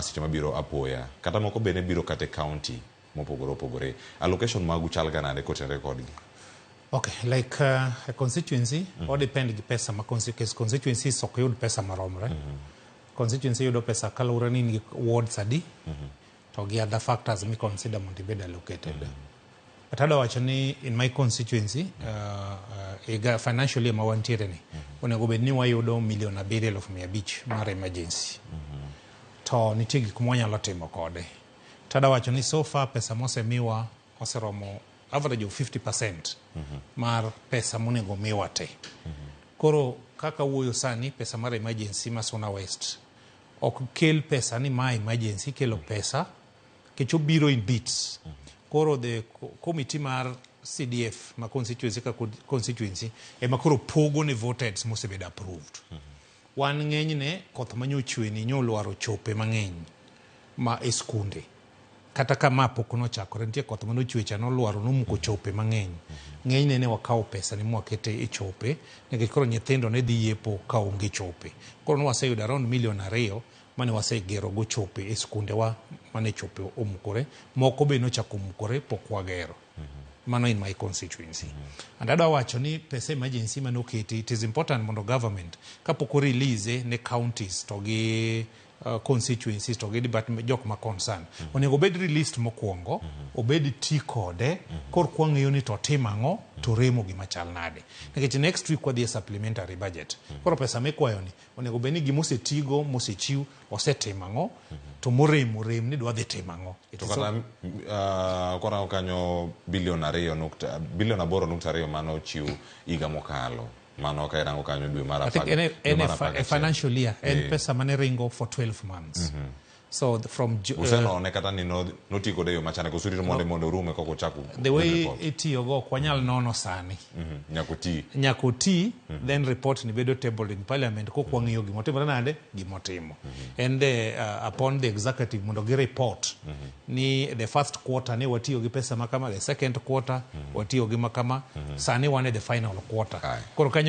seche mabiro apoya kata moko bene biro kate county mopogore opogore allocation magu chal ganade kotenre kodgi. Okay, like a constituency, all depend gi pesa ma constituency sok yud pesa maromre. Constituency yudo pesa kalure ni wards adi, to gi other factors mi consider mondo ibed allocated. But other wacho ni in my constituency, financially ma wantiere ni, onego bed ni wayudo $7,500,000 mar emergency. To nitie gik mwanyalo timo kode. Tada wacho ni so far pesa mosemiwa oseromo average of 50% mar pesa monego miwa te. Koro kaka wuoyo sani pesa mar emergency ma Suna West ok kel pesa ni ma emergency kelo pesa kecho biro in bits. Koro the committee mar CDF ma constituency ema koro pogo ne voted mosebed approved. Wan ng'enyne koth manyochwe ni nyolwaro chope mang'eny ma eskunde. Kata kama pok nochakore nitie koth manochwe cha nolwaro nomuko chope mang'eny. Ng'enyne ne wakawo pesa ni mwakete e chope nikech koro nyithindo ne dhi yepo ka onge chope. Koro waseyudo around $2,000,000 mane wasegero go chope e skunde wa mane chope omukore. Moko be nochako omukore pok wagero. Mano in my constituency. And adwa wacho ni pesa emergency manoketi, it is important mondo government kapoko release ne counties to gi constituencies to gi department jok ma concern. Onego bed released mokwongo, obed ti kode, kor kwang'eyo ni to timang'o to remo gima chal nade. Nikech next week wadhi supplementary budget. Koro pesa mikwayo ni onego bed ni gimosetigo mosechiw osetimang'o to morem ni dwa dhi timang'o. To kata kora kanyo $2.2 mano chiw iga mokalo. Mano ka irango kanyo dwe mar apar. A financial year and pesa mane ringo for 12 months. So from useno ne kata ni notiko de yo machane kusuri mondo rume koko chaku. The way itiyo go kwanyal nono sani. Nyakuti then report ni bedo tabled in parliament ko kwang'iyo gimotimo nade gimotimo. And upon the executive mondo gi report ni the first quarter ne watiyo gi pesa makama, the second quarter watiyo gi makama, sani wane the final quarter. Koro kanyo